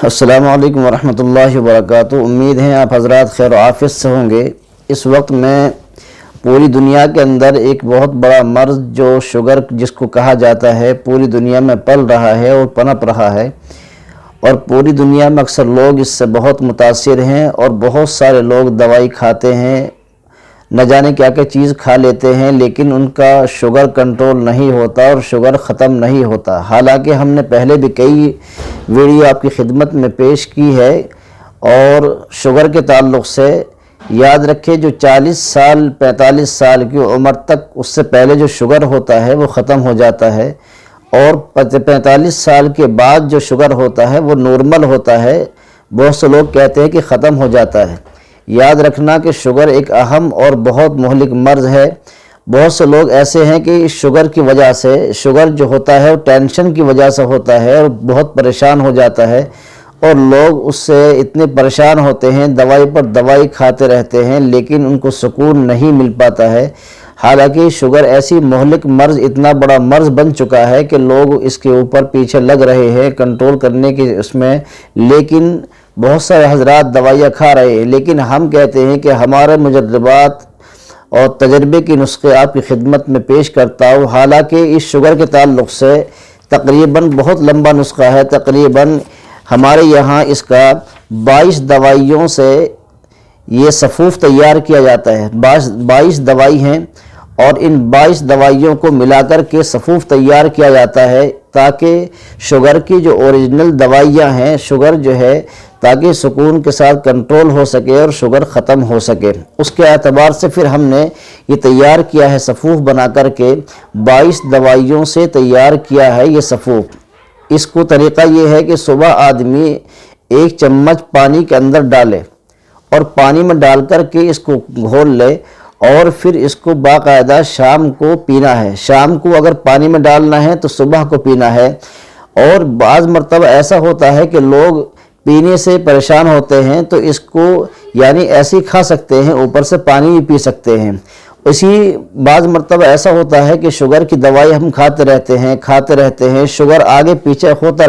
السلام علیکم ورحمۃ اللہ وبرکاتہ۔ امید ہے آپ حضرات خیر و عافیت سے ہوں گے۔ اس وقت میں پوری دنیا کے اندر ایک بہت بڑا مرض جو شوگر جس کو کہا جاتا ہے پوری دنیا میں پل رہا ہے اور پنپ رہا ہے، اور پوری دنیا میں اکثر لوگ اس سے بہت متاثر ہیں اور بہت سارے لوگ دوائی کھاتے ہیں، نہ جانے کیا کیا چیز کھا لیتے ہیں، لیکن ان کا شوگر کنٹرول نہیں ہوتا اور شوگر ختم نہیں ہوتا۔ حالانکہ ہم نے پہلے بھی کئی ویڈیو آپ کی خدمت میں پیش کی ہے، اور شوگر کے تعلق سے یاد رکھے جو 40 سال 45 سال کی عمر تک اس سے پہلے جو شوگر ہوتا ہے وہ ختم ہو جاتا ہے، اور 45 سال کے بعد جو شوگر ہوتا ہے وہ نارمل ہوتا ہے۔ بہت سے لوگ کہتے ہیں کہ ختم ہو جاتا ہے۔ یاد رکھنا کہ شوگر ایک اہم اور بہت مہلک مرض ہے۔ بہت سے لوگ ایسے ہیں کہ شوگر کی وجہ سے، شوگر جو ہوتا ہے وہ ٹینشن کی وجہ سے ہوتا ہے اور بہت پریشان ہو جاتا ہے، اور لوگ اس سے اتنے پریشان ہوتے ہیں، دوائی پر دوائی کھاتے رہتے ہیں، لیکن ان کو سکون نہیں مل پاتا ہے۔ حالانکہ شوگر ایسی مہلک مرض، اتنا بڑا مرض بن چکا ہے کہ لوگ اس کے اوپر پیچھے لگ رہے ہیں کنٹرول کرنے کے اس میں، لیکن بہت سارے حضرات دوائیاں کھا رہے ہیں۔ لیکن ہم کہتے ہیں کہ ہمارے مجربات اور تجربے کی نسخے آپ کی خدمت میں پیش کرتا ہوں۔ حالانکہ اس شوگر کے تعلق سے تقریباً بہت لمبا نسخہ ہے، تقریباً ہمارے یہاں اس کا 22 دوائیوں سے یہ صفوف تیار کیا جاتا ہے۔ 22 دوائی ہیں، اور ان 22 دوائیوں کو ملا کر کے صفوف تیار کیا جاتا ہے، تاکہ شوگر کی جو اوریجنل دوائیاں ہیں، شوگر جو ہے تاکہ سکون کے ساتھ کنٹرول ہو سکے اور شوگر ختم ہو سکے۔ اس کے اعتبار سے پھر ہم نے یہ تیار کیا ہے، صفوف بنا کر کے 22 دوائیوں سے تیار کیا ہے یہ صفوف۔ اس کو طریقہ یہ ہے کہ صبح آدمی 1 چمچ پانی کے اندر ڈالے، اور پانی میں ڈال کر کے اس کو گھول لے، اور پھر اس کو باقاعدہ شام کو پینا ہے۔ شام کو اگر پانی میں ڈالنا ہے تو صبح کو پینا ہے۔ اور بعض مرتبہ ایسا ہوتا ہے کہ لوگ پینے سے پریشان ہوتے ہیں تو اس کو یعنی ایسے ہی کھا سکتے ہیں، اوپر سے پانی بھی پی سکتے ہیں۔ بعض مرتبہ ایسا ہوتا ہے کہ شوگر کی دوائی ہم کھاتے رہتے ہیں، شوگر آگے پیچھے ہوتا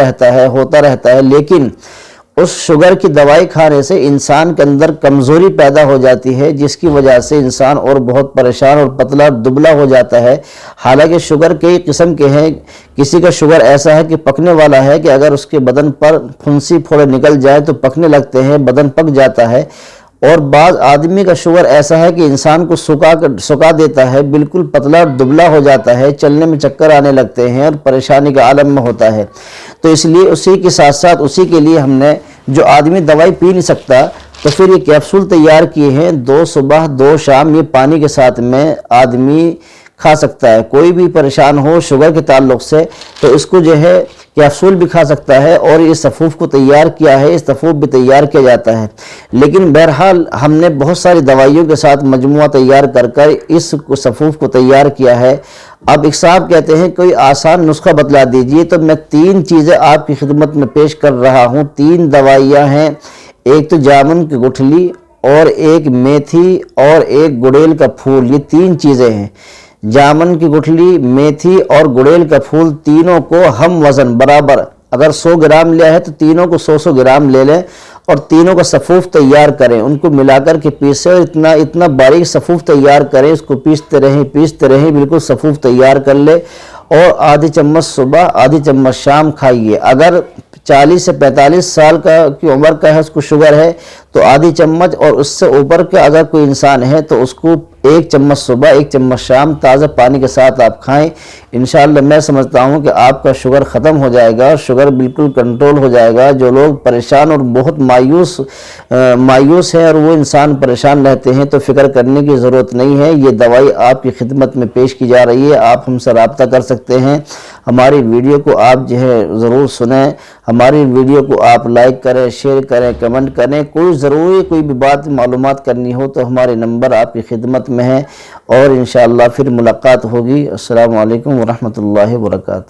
رہتا ہے، لیکن اس شوگر کی دوائی کھانے سے انسان کے اندر کمزوری پیدا ہو جاتی ہے، جس کی وجہ سے انسان اور بہت پریشان اور پتلا اور دبلا ہو جاتا ہے۔ حالانکہ شوگر کئی قسم کے ہیں، کسی کا شوگر ایسا ہے کہ پکنے والا ہے کہ اگر اس کے بدن پر پھنسی پھوڑے نکل جائے تو پکنے لگتے ہیں، بدن پک جاتا ہے۔ اور بعض آدمی کا شوگر ایسا ہے کہ انسان کو سکا دیتا ہے، بالکل پتلا اور دبلا ہو جاتا ہے، چلنے میں چکر آنے لگتے ہیں اور پریشانی کا عالم میں ہوتا ہے۔ تو اس لیے اسی کے ساتھ ساتھ اسی کے لیے ہم نے، جو آدمی دوائی پی نہیں سکتا تو پھر یہ کیپسول تیار کیے ہیں، 2 صبح 2 شام، یہ پانی کے ساتھ میں آدمی کھا سکتا ہے۔ کوئی بھی پریشان ہو شوگر کے تعلق سے تو اس کو جو ہے کیپسول بھی کھا سکتا ہے، اور یہ صفوف کو تیار کیا ہے، اس صفوف بھی تیار کیا جاتا ہے۔ لیکن بہرحال ہم نے بہت ساری دوائیوں کے ساتھ مجموعہ تیار کر اس صفوف کو تیار کیا ہے۔ اب ایک صاحب کہتے ہیں کوئی آسان نسخہ بتلا دیجئے، تو میں 3 چیزیں آپ کی خدمت میں پیش کر رہا ہوں۔ 3 دوائیاں ہیں، ایک تو جامن کی گٹھلی، اور ایک میتھی، اور ایک گڑیل کا پھول۔ یہ 3 چیزیں ہیں، جامن کی گٹھلی، میتھی اور گڑیل کا پھول، تینوں کو ہم وزن برابر، اگر 100 گرام لیا ہے تو تینوں کو 100 گرام لے لیں، اور تینوں کا صفوف تیار کریں، ان کو ملا کر کے پیسیں، اور اتنا باریک صفوف تیار کریں، اس کو پیستے رہیں، بالکل صفوف تیار کر لے، اور آدھی چمچ صبح آدھی چمچ شام کھائیے۔ اگر 40 سے 45 سال کی عمر کا ہے، اس کو شوگر ہے تو آدھی چمچ، اور اس سے اوپر کا اگر کوئی انسان ہے تو اس کو 1 چمچ صبح 1 چمچ شام تازہ پانی کے ساتھ آپ کھائیں۔ انشاءاللہ میں سمجھتا ہوں کہ آپ کا شوگر ختم ہو جائے گا، شوگر بالکل کنٹرول ہو جائے گا۔ جو لوگ پریشان اور بہت مایوس ہیں اور وہ انسان پریشان رہتے ہیں تو فکر کرنے کی ضرورت نہیں ہے، یہ دوائی آپ کی خدمت میں پیش کی جا رہی ہے۔ آپ ہم سے رابطہ کر سکتے ہیں، ہماری ویڈیو کو آپ جو ہے ضرور سنیں، ہماری ویڈیو کو آپ لائک کریں، شیئر کریں، کمنٹ کریں۔ کوئی بھی بات معلومات کرنی ہو تو ہمارے نمبر آپ کی خدمت میں ہیں، اور انشاءاللہ پھر ملاقات ہوگی۔ السلام علیکم ورحمۃ اللہ وبرکاتہ۔